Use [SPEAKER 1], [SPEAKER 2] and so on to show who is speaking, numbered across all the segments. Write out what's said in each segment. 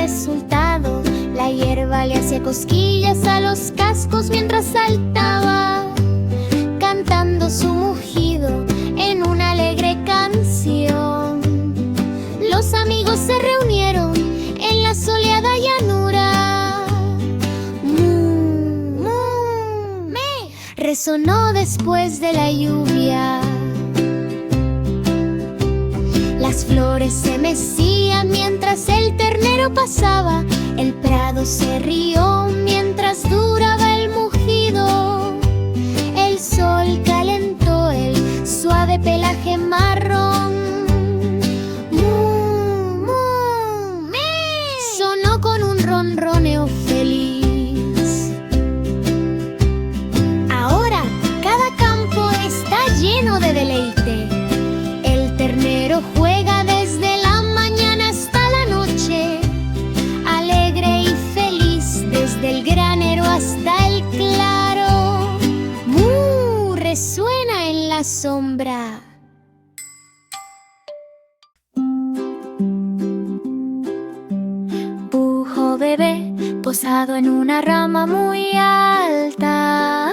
[SPEAKER 1] resultado. La hierba le hacía cosquillas a los cascos mientras saltaba, cantando su mugido en una alegre canción. Los amigos se reunieron en la soleada llanura. Mu, mu, me, resonó después de la lluvia. Las flores se mecían mientras el ternero pasaba. El prado se rió mientras duraba el mugido. El sol calentó el suave pelaje marrón. Mu, mu, me, sonó con un ronroneo feliz. Ahora cada campo está lleno de deleite. El ternero juega desde la mañana hasta la noche, alegre y feliz desde el granero hasta el claro. ¡Mu! Resuena en la sombra. Pujo bebé posado en una rama muy alta.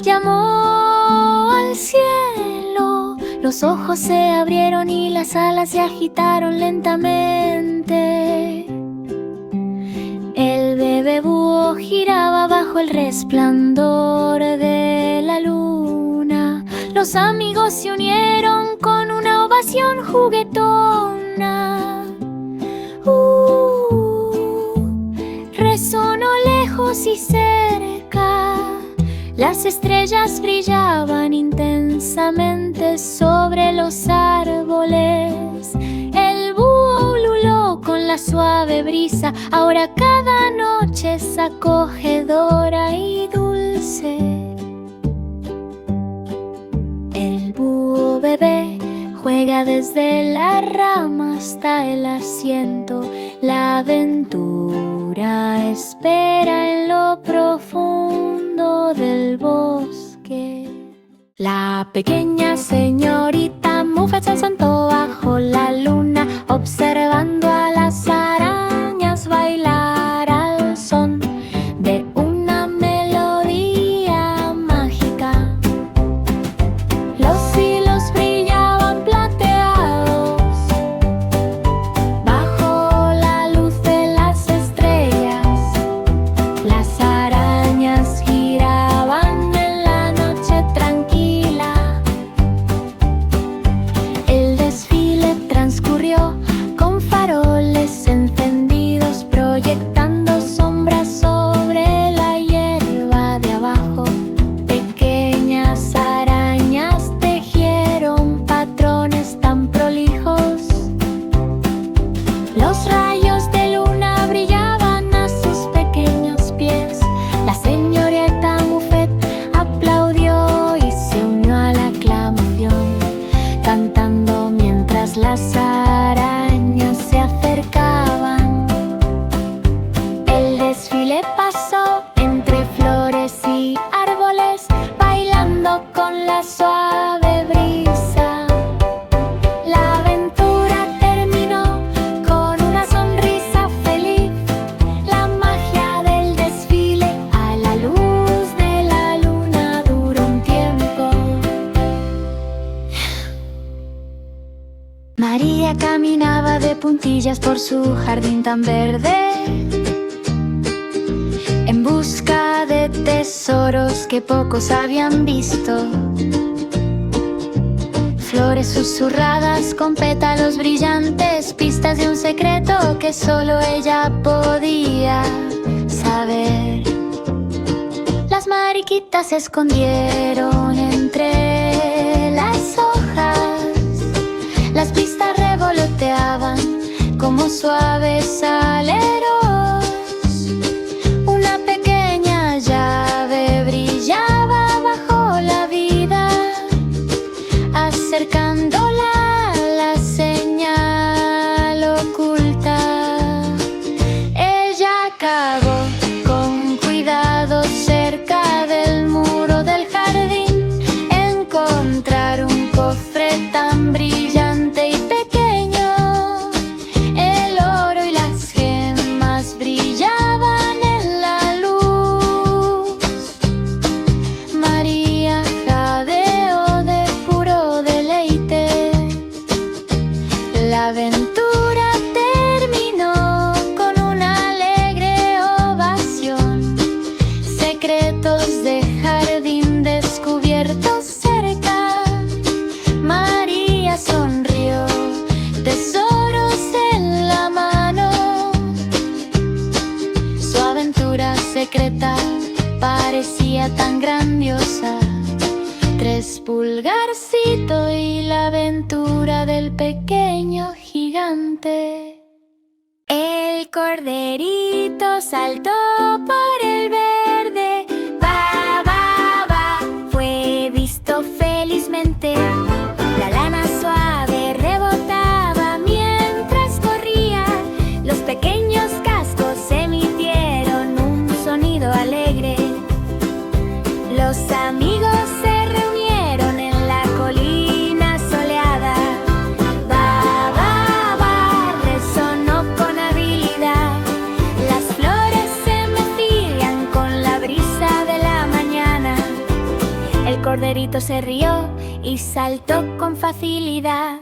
[SPEAKER 1] Llamó al cielo. Los ojos se abrieron y las alas se agitaron lentamente. El bebé búho giraba bajo el resplandor de la luna. Los amigos se unieron con una ovación juguetona. Resonó lejos y cerca. Las estrellas brillaban intensamente sobre los árboles. El búho ululó con la suave brisa. Ahora cada noche es acogedora y dulce. El búho bebé juega desde la rama hasta el asiento. La aventura espera en lo profundo del bosque. La pequeña señorita Muffet se sentó bajo la luna, observando a las arañas bailar al son de una melodía mágica. Los hilos brillaban plateados bajo la luz de las estrellas. Las arañas giraban en la noche tranquila. El desfile transcurrió con faroles encendidos, proyectando sombras sobre la hierba de abajo. Pequeñas arañas tejieron patrones tan prolijos. Los rayos de luna brillaban a sus pequeños pies. La señorita Muffet aplaudió y se unió a la aclamación, cantando mientras las arañas se acercaban. El desfile pasó entre flores y árboles, bailando con la suave brisa. La aventura terminó con una sonrisa feliz. La magia del desfile a la luz de la luna duró un tiempo. María caminaba de puntillas por su jardín tan verde, en busca de tesoros que pocos habían visto. Flores susurradas con pétalos brillantes, pistas de un secreto que solo ella podía saber. Las mariquitas se escondieron entre las hojas. Las pistas revoloteaban como suaves aleros. Una pequeña llave brillaba bajo la vida, acercándola a la señal oculta. Ella cavó con cuidado cerca del muro del jardín. Encontrar un cofre tan brillante y pequeño. El oro y las noche. El corderito saltó por el verde. Va, va, va, fue visto felizmente. La lana suave rebotaba mientras corría. Los pequeños cascos emitieron un sonido alegre. Los amigos se reunieron en la colina soleada. Va, va, va, resonó con habilidad. Las flores se mecían con la brisa de la mañana. El corderito se rió y saltó con facilidad.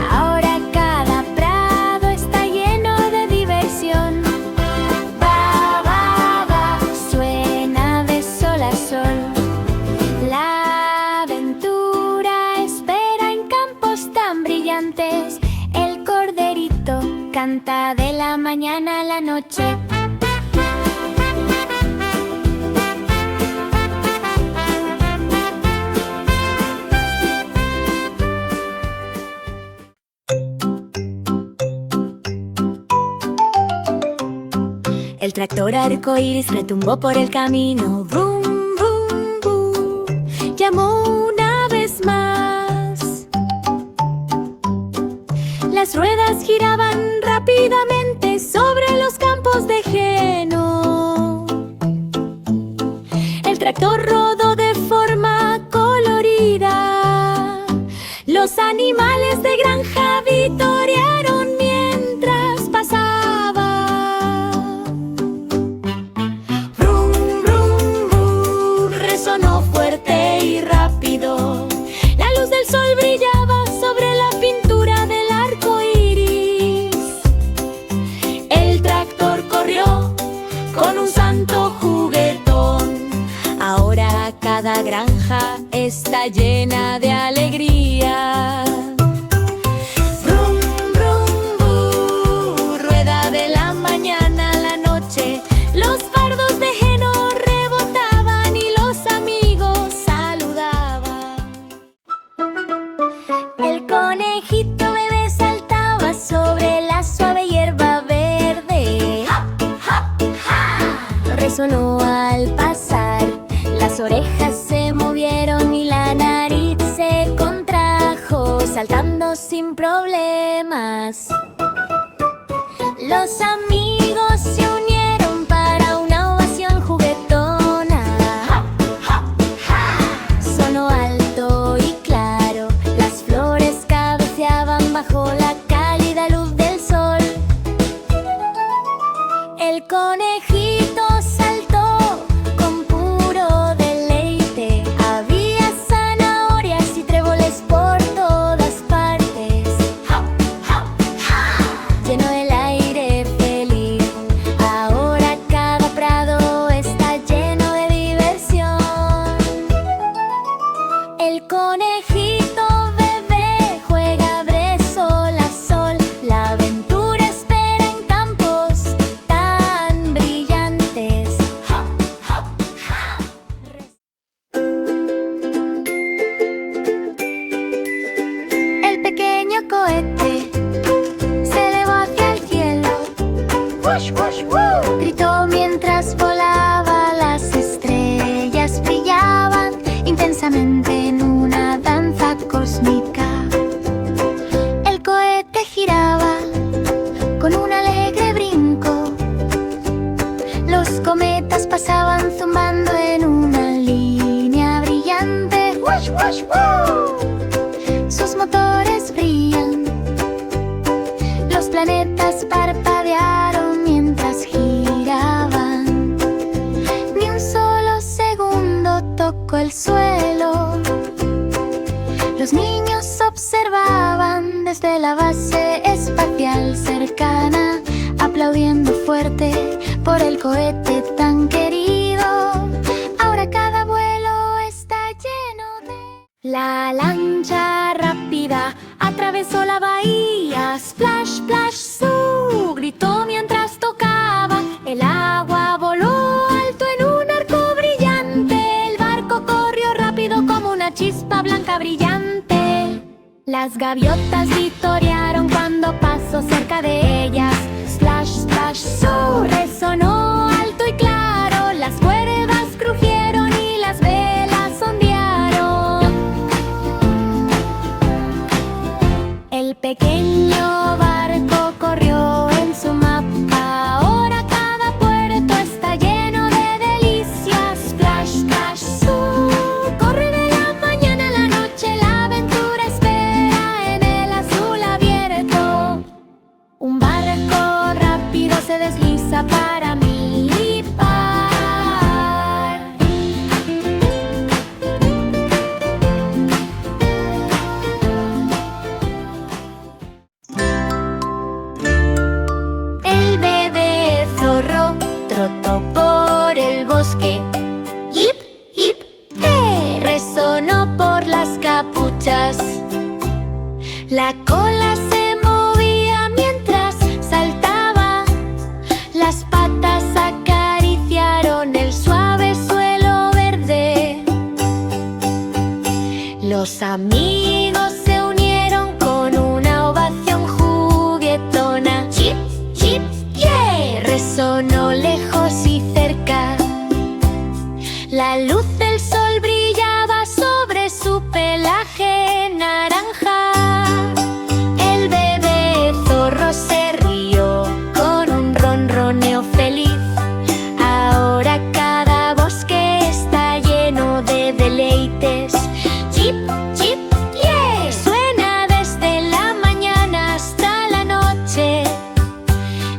[SPEAKER 1] Ahora cada prado está lleno de diversión. Va, va, va, suena de sol a sol. La aventura espera en campos tan brillantes. El corderito canta de la mañana a la noche. El tractor arcoíris retumbó por el camino. Brum, brum, brum. Llamó una vez más. Las ruedas giraban rápidamente sobre los campos de heno. El tractor rodó de forma colorida. Los animales de granja vitorearon mientras pasaba. Sonó fuerte y rápido. La luz del sol brillaba sobre la pintura del arco iris. El tractor corrió con un santo juguetón. Ahora cada granja está llena de alegría. Brum, brum, brum, rueda de la mañana a la noche. Los fardos de heno rebotaban y los amigos saludaban. El conejito bebé saltaba sobre la suave hierba verde. Resonó al pasar. Las orejas se movieron y la nariz se contrajo, saltando sin problemas. Los amigos se unieron para una ovación juguetona. Sonó alto y claro. Las flores cabeceaban bajo la cálida luz del sol. El conejito saltó con puro deleite. Había zanahorias y tréboles por todas partes. Llenó el aire feliz. Ahora cada prado está lleno de diversión. El conejito bebé juega de sol a sol. La aventura espera en campos tan brillantes. El pequeño cohete se elevó hacia el cielo. ¡Wush, wush, woo! Gritó mientras volaba. Las estrellas brillaban intensamente en una danza cósmica. El cohete giraba con un alegre brinco. Los cometas pasaban zumbando en una línea brillante. ¡Wush, wush, woo! Sus motores brillan. Los planetas parpadearon mientras giraban. Ni un solo segundo tocó el suelo. Los niños observaban desde la base espacial cercana, aplaudiendo fuerte por el cohete tan querido. Ahora cada vuelo está lleno de... La lancha rápida atravesó la bahía. Splash, splash, su gritó mientras tocaba. El agua voló alto en un arco brillante. El barco corrió rápido como una chispa blanca brillante. Las gaviotas vitorearon cuando segundo paso cerca de ellas. Splash, splash, su resonó alto y claro. Las cuerdas crujieron y las velas ondearon. El pequeño barco corrió en su mapa. Ahora cada puerto está lleno de delicias. Splash, splash, su corre de la mañana a la noche. La aventura espera en el azul abierto. Un barco rápido se desliza para milipar. El bebé zorro trotó por el bosque. ¡Hip, hip, resonó por las capuchas. La cola se movía mientras saltaba. Las patas acariciaron el suave suelo verde. Los amigos se unieron con una ovación juguetona. Chip, chip, resonó lejos y cerca. La luz del sol brillaba sobre su pelaje naranja. El bebé zorro se rió con un ronroneo feliz. Ahora cada bosque está lleno de deleites. Chip, chip, suena desde la mañana hasta la noche.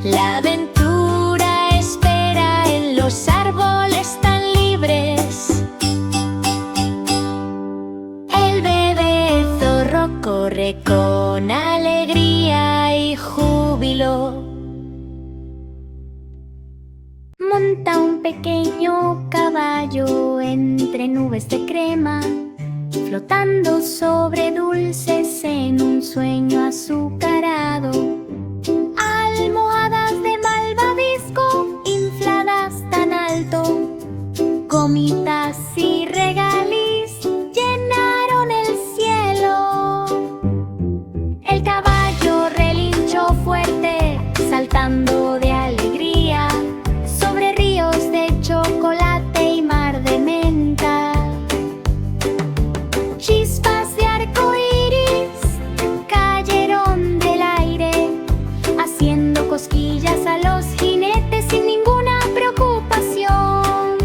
[SPEAKER 1] La aventura espera en los árboles tan libres. El bebé zorro corre con alegría y júbilo. Monta un pequeño caballo entre nubes de crema, flotando sobre dulces en un sueño azucarado. Almohadas de malvavisco infladas tan alto, gomitas y regaliz llenaron el cielo. El caballo relinchó fuerte, saltando de alegría sobre ríos de chocolate y mar de menta. Chispas de arco iris cayeron del aire, haciendo cosquillas a los jinetes sin ninguna preocupación.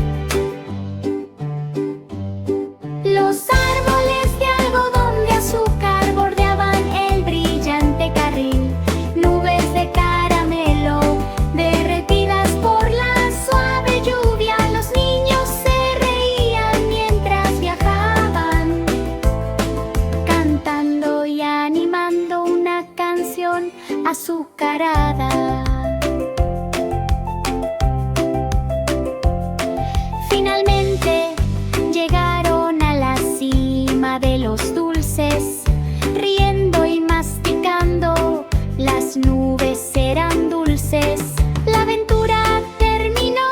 [SPEAKER 1] Los árboles de algodón de azúcar bordeaban el brillante carril. Nubes de caramelo derretidas por la suave lluvia. Los niños se reían mientras viajaban, cantando y animando una canción azucarada. Finalmente llegaron a la cima de los dulces, riendo y masticando. Las nubes eran dulces. La aventura terminó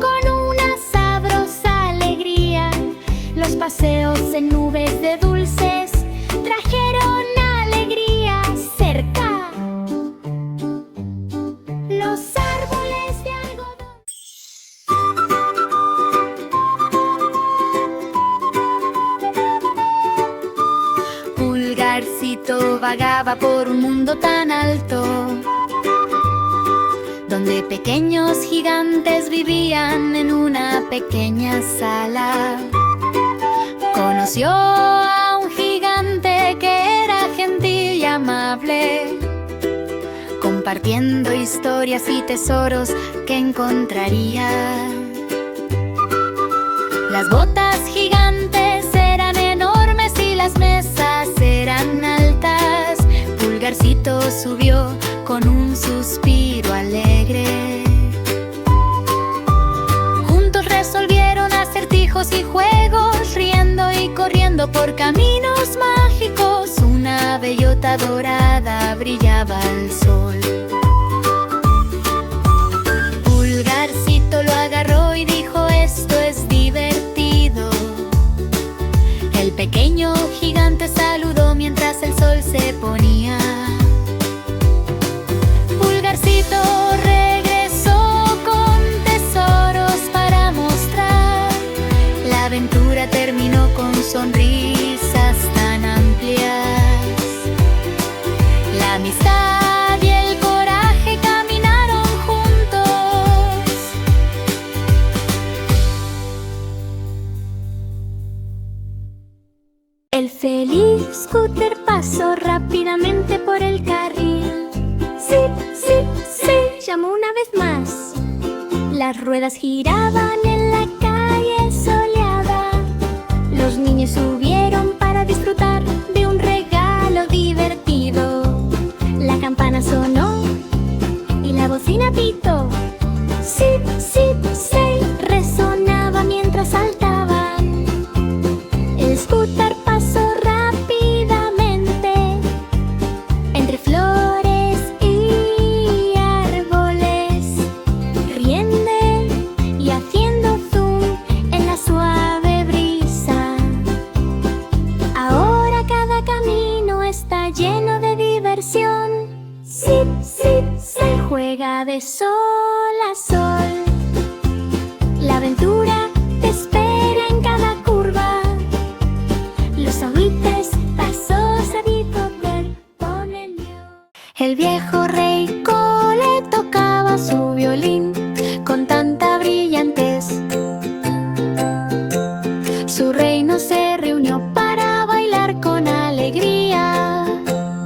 [SPEAKER 1] con una sabrosa alegría. Los paseos en nubes de dulces trajeron alegría cerca. Los árboles de algodón. Pulgarcito vagaba por un mundo tan alto, donde pequeños gigantes vivían en una pequeña sala. Conoció a un gigante que era gentil y amable, compartiendo historias y tesoros que encontraría. Las botas gigantes eran enormes y las mesas eran altas. Pulgarcito subió con un suspiro alegre. Juntos resolvieron acertijos y juegos, riendo y corriendo por caminos mágicos. Una bellota dorada brillaba al sol. Pulgarcito lo agarró y dijo: esto es divertido. El pequeño gigante saludó mientras el sol se ponía. feliz scooter pasó rápidamente por el carril. Sí, sí, sí, llamó una vez más. Las ruedas giraban en la calle soleada. Los niños subieron para disfrutar de un regalo divertido. La campana sonó y la bocina pitó. Sí, sí, sí, resonaba mientras saltaban. El scooter pasó rápidamente entre flores y árboles, riendo y haciendo zoom en la suave brisa. Ahora cada camino está lleno de diversión. Sí, sí, se juega de sol a sol. La aventura te espera en cada curva. Los agüites pasos a disfrutar con el león. El viejo rey Cole tocaba su violín con tanta brillantez. Su reino se reunió para bailar con alegría.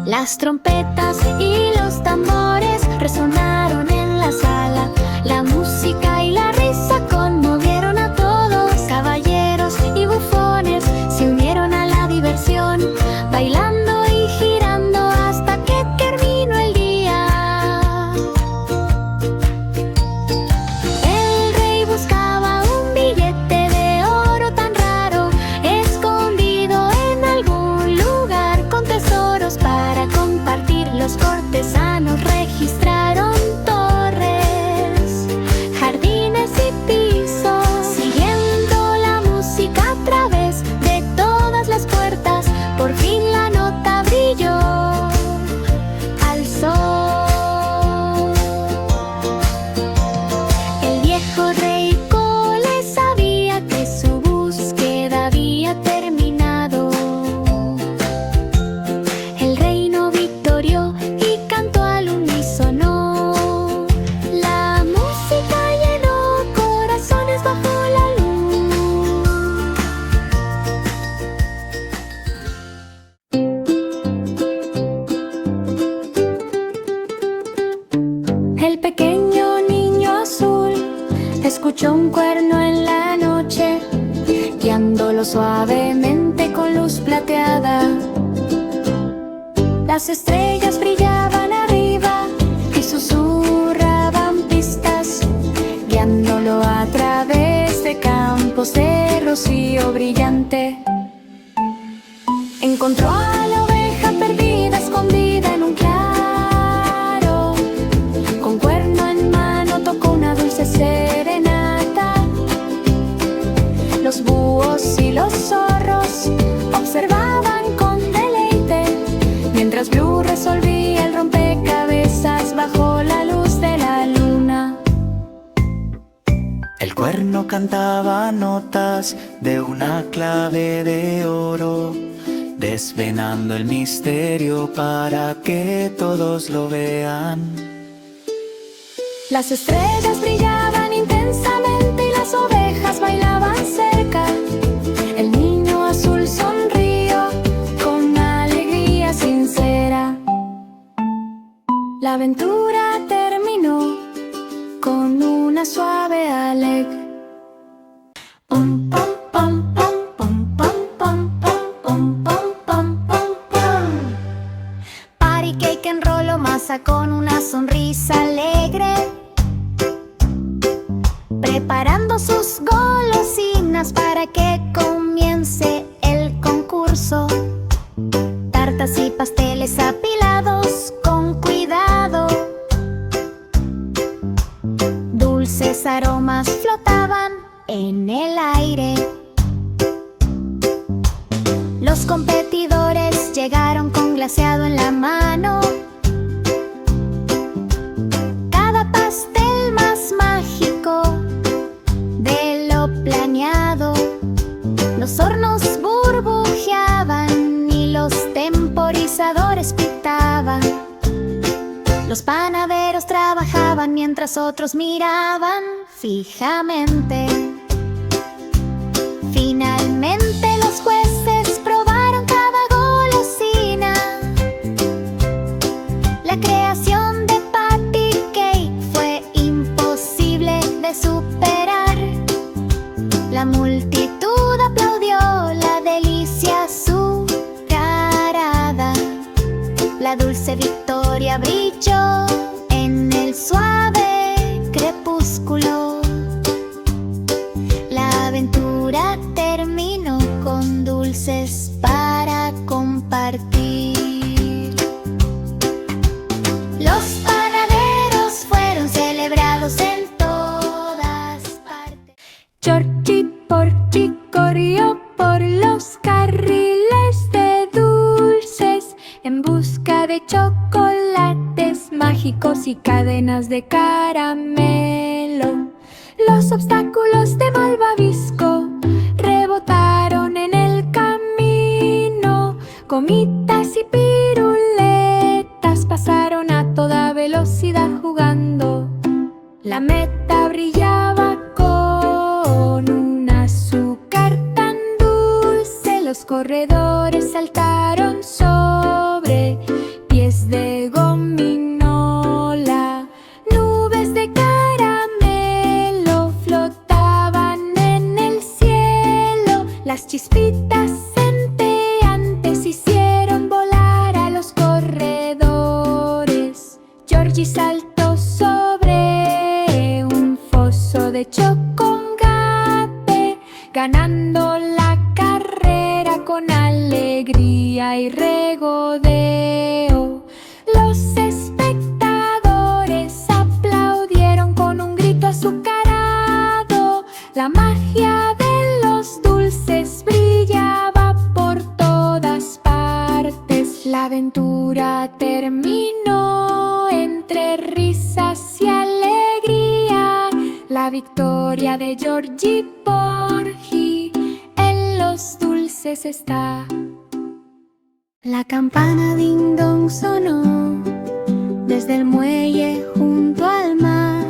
[SPEAKER 1] Las trompetas y los tambores resonaron en la sala. La música y la risa conmovieron a todos. Caballeros y bufones se unieron a la diversión, bailando y girando hasta que terminó el día. El rey buscaba un billete de oro tan raro, escondido en algún lugar con tesoros para compartir. Los cortesanos registraron torres, jardines y pisos, siguiendo la música a través de todas las puertas. Por fin la nota brilló al sol. El viejo rey Cole sabía que su búsqueda había terminado. El reino victorió y cantó al unísono. La música llenó corazones bajo la luz. El pequeño niño azul escuchó un cuerno en la noche, guiándolo suavemente con luz plateada. Las estrellas brillaban arriba y susurraban pistas, guiándolo a través de campos de rocío brillante. Encontró a la oveja perdida, escondida en un claro. Con cuerno en mano tocó una dulce serenata. Los búhos y los zorros observaban con deleite, mientras Blue resolvía el rompecabezas bajo la luz de la luna.
[SPEAKER 2] El cuerno cantaba notas de una clave de oro, desvelando el misterio para que todos lo vean.
[SPEAKER 1] Las estrellas brillaban intensamente y las ovejas bailaban cerca. El niño azul sonrió con alegría sincera. La aventura terminó con una suave aleg. Pom, pom, pom, pom, pom, pom, pom, pom, pom, pom, pom, pom. Party cake enroló masa con una sonrisa alegre, preparando sus golosinas para que comience el concurso. Tartas y pasteles apilados con cuidado, dulces aromas flotaban en el aire. Los competidores llegaron con glaseado en la mano. Cada pastel más mágico de lo planeado. Los hornos burbujeaban y los temporizadores pitaban. Los panaderos trabajaban mientras otros miraban fijamente. Finalmente los jueces probaron cada
[SPEAKER 3] mágicos y cadenas de caramelo. Los obstáculos de malvavisco rebotaron en el camino. Gomitas y piruletas pasaron a toda velocidad jugando. La meta brillaba con un azúcar tan dulce. Los corredores saltaron sobre pies de gominola. Nubes de caramelo flotaban en el cielo. Las chispitas centelleantes hicieron volar a los corredores. Georgie saltó sobre un foso de chocolate, ganando la carrera con alegría y regodeo. Los espectadores aplaudieron con un grito azucarado. La magia de los dulces brillaba por todas partes. La aventura terminó entre risas y alegría. La victoria de Georgie Porgy en los dulces está. La campana ding dong sonó desde el muelle junto al mar,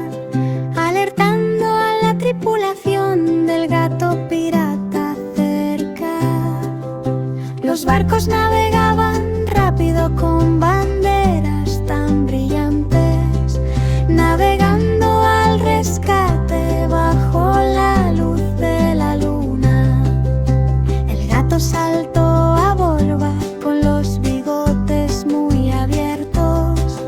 [SPEAKER 3] alertando a la tripulación del gato pirata cerca. Los barcos navegaban rápido con banderas tan brillantes, navegando al rescate bajo la luz de la luna. El gato saltó a borba con los bigotes muy abiertos,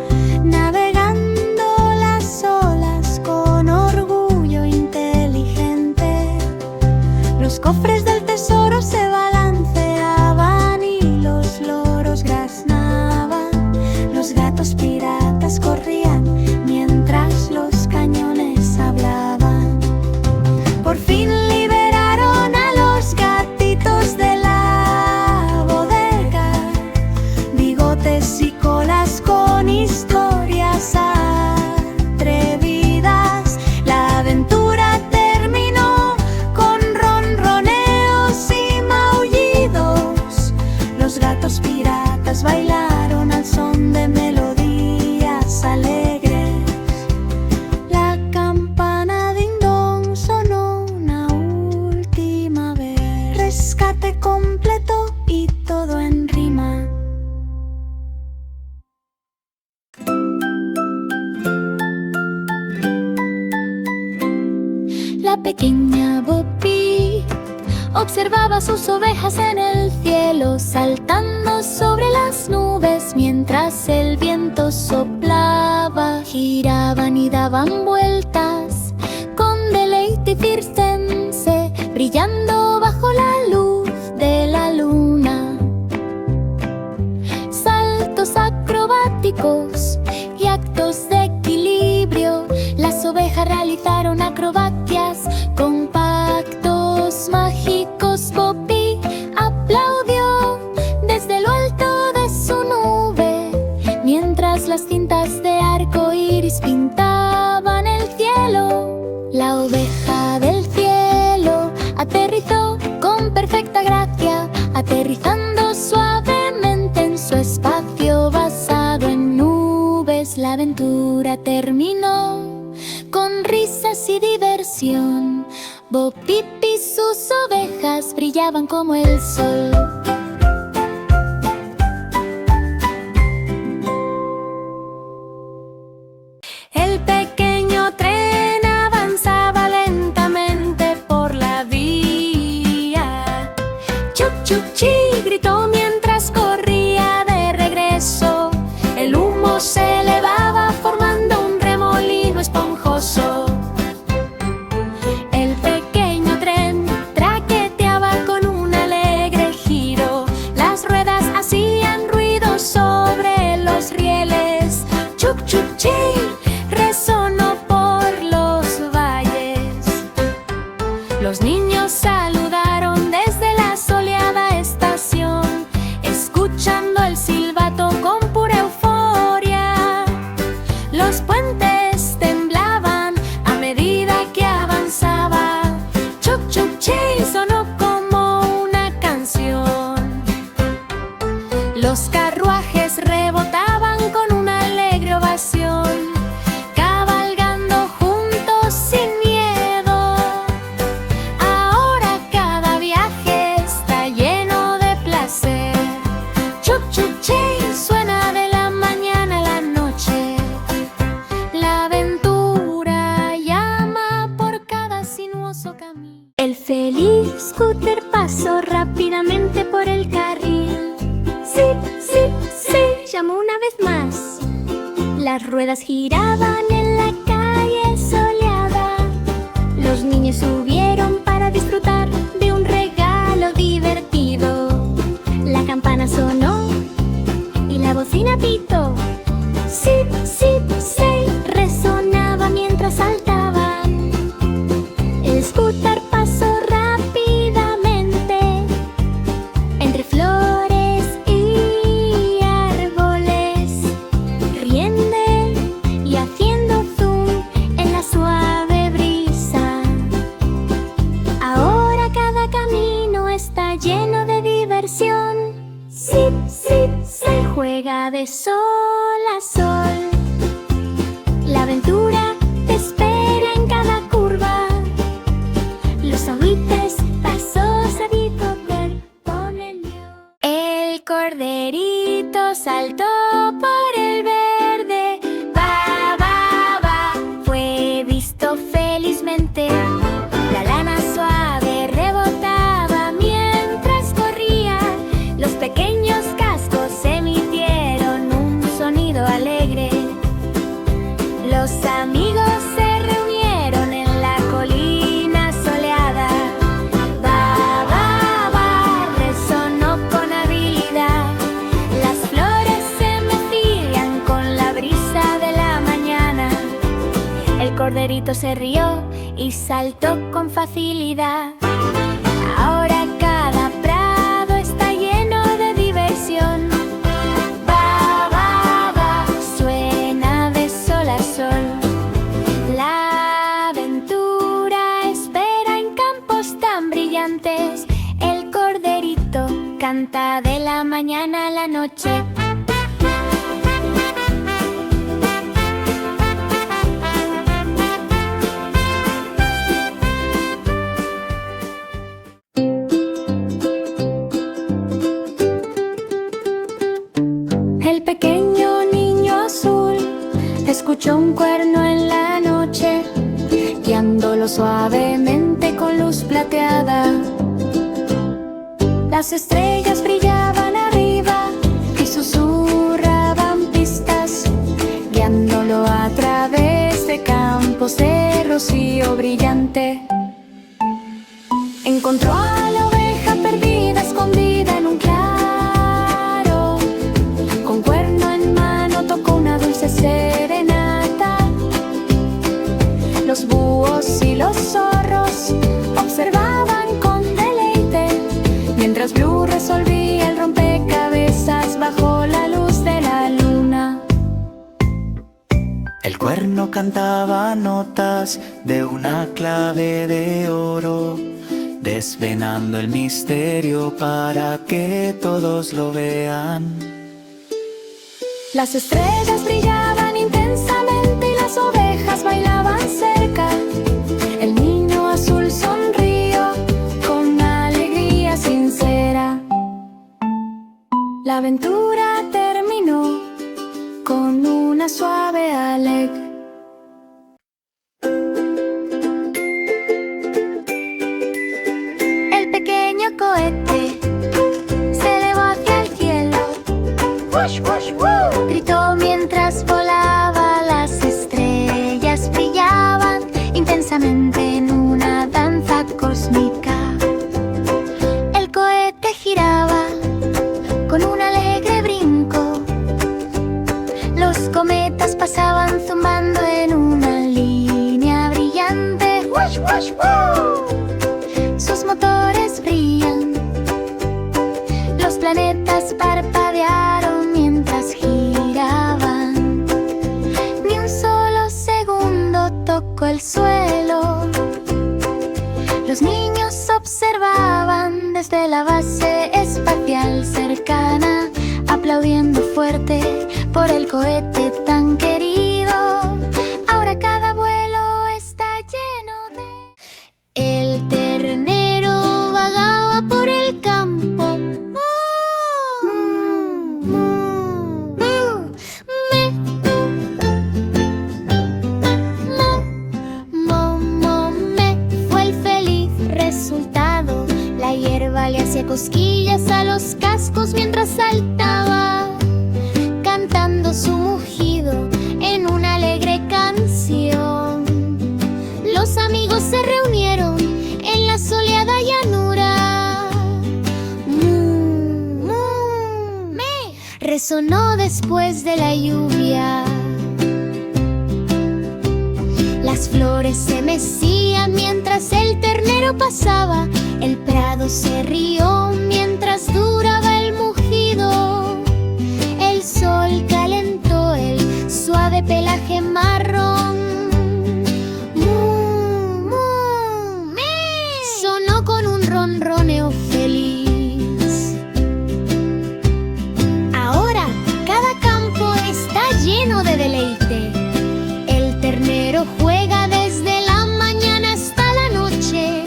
[SPEAKER 3] navegando las olas con orgullo inteligente. Los cofres del tesoro se balanceaban y los loros graznaban. Los gatos piratas corrían mientras los cañones hablaban. Por fin liberaron a los gatitos de la bodega, bigotes y colas con historias atrevidas. La aventura terminó con ronroneos y maullidos. Los gatos piratas bailaron al son de melodías alegres. La campana ding dong sonó una última vez. Rescate completo y todo en rima. La pequeña Bo Peep observaba sus ovejas en el cielo, saltando sobre las nubes mientras el viento soplaba. Giraban y daban vueltas con deleite y circense, brillando bajo la luz de la luna. Saltos acrobáticos y actos de equilibrio. Las ovejas realizaron acrobacias con pactos mágicos. Bo Peep aplaudió desde lo alto de su nube, mientras las cintas de arco iris pintaban el cielo. La oveja del cielo aterrizó con perfecta gracia, aterrizando suavemente en su espacio basado en nubes. La aventura terminó con risas y diversión. Bo Peep y sus ovejas brillaban como el sol. El pequeño tren avanzaba lentamente por la vía. Chup chup chi gritó mientras corría de regreso. El humo se elevaba formando un remolino esponjoso. El pequeño tren traqueteaba con un alegre giro. Los puentes temblaban a medida que avanzaba. Chuk chuk che sonó como una canción. Los carruajes rebotaban con una alegre ovación, cabalgando juntos sin miedo. Ahora cada viaje está lleno de placer. Chuk chuk che suena de la mañana a la noche. La aventura llama por cada sinuoso camino. El feliz scooter pasó rápidamente por el carril. Sí, sí, sí, llamó una vez más. Las ruedas giraban en la calle soleada. Los niños subieron para disfrutar de un regalo divertido. La campana sonó y la bocina pitó. Sí, sí, sí, resonaba mientras saltaban. El scooter pasó rápidamente entre flores y árboles, riendo y haciendo zoom en la suave brisa. Ahora cada camino está lleno de diversión. Sí, sí, se juega de sol a sol. La aventura te espera en cada curva. Los agüites pasos a disfrutar con el león. El corderito saltó por el verde. Va, va, va, fue visto felizmente. La lana suave rebotaba mientras corría. Los pequeños cascos emitieron un sonido alegre. Los amigos se reunieron en la colina soleada. Va, va, va, resonó con habilidad. Las flores se mecían con la brisa de la mañana. El corderito se rió y saltó con facilidad. Ahora cada prado está lleno de diversión. Va, va, va, suena de sol a sol. La aventura espera en campos tan brillantes. El corderito canta de la mañana a la noche. El pequeño niño azul escuchó un cuerno en la noche, guiándolo suavemente con luz plateada. Las estrellas brillaban arriba y susurraban pistas, guiándolo a través de campos de rocío brillante. Encontró a la oveja perdida, escondida en un claro. Con cuerno en mano tocó una dulce serenata. Los búhos y los zorros observaban con deleite, mientras Blue resolvía el rompecabezas bajo la luz de la luna.
[SPEAKER 2] El cuerno cantaba notas de una clave de oro, desvelando el misterio para que todos lo vean.
[SPEAKER 3] Las estrellas brillaban intensamente y las ovejas bailaban cerca. El niño azul sonrió con alegría sincera. La aventura terminó con una suave alegría. El pequeño cohete se elevó hacia el cielo. ¡Wush, wush, woo! Gritó mientras volaba. Las estrellas brillaban intensamente en una danza cósmica. El cohete giraba con un alegre brinco. Los cometas pasaban zumbando en una línea brillante. ¡Wush, wush, woo! Sus motores brillan. Los planetas parpadearon mientras giraban. Ni un la base espacial cercana, aplaudiendo fuerte por el cohete tan querido. Ahora cada vuelo está lleno de... El ternero vagaba por el campo. Fue el feliz resultado. La hierba le hacía cosquillas a los cascos mientras saltaba, cantando su mugido en una alegre canción. Los amigos se reunieron en la soleada llanura. Resonó después de la lluvia. Las flores se mecían mientras el ternero pasaba. El prado se rió mientras duraba el mugido. El sol calentó el suave pelaje marrón. Sonó con un ronroneo feliz. Ahora cada campo está lleno de deleite. El ternero juega desde la mañana hasta la noche,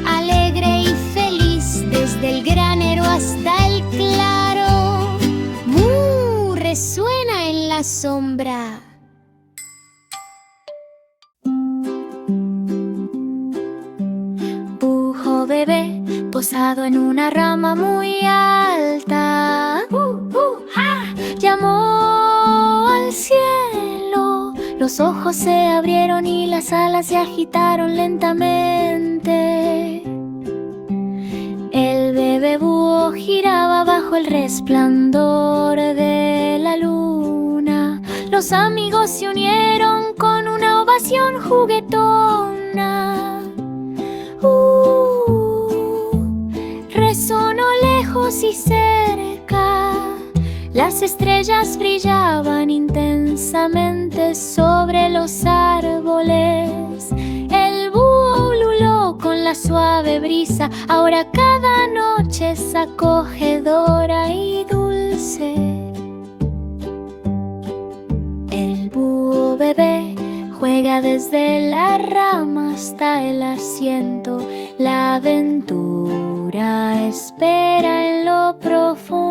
[SPEAKER 3] alegre y feliz desde el granero hasta el claro. Resuena en la sombra. Pujo bebé posado en una rama muy alta. Llamó al cielo. Los ojos se abrieron y las alas se agitaron lentamente. El bebé búho giraba bajo el resplandor de la luna. Los amigos se unieron con una ovación juguetona. Resonó lejos y cerca. Las estrellas brillaban intensamente sobre los árboles. El búho ululó con la suave brisa. Ahora cada noche es acogedora y dulce. El búho bebé juega desde la rama hasta el asiento. La aventura espera en lo profundo.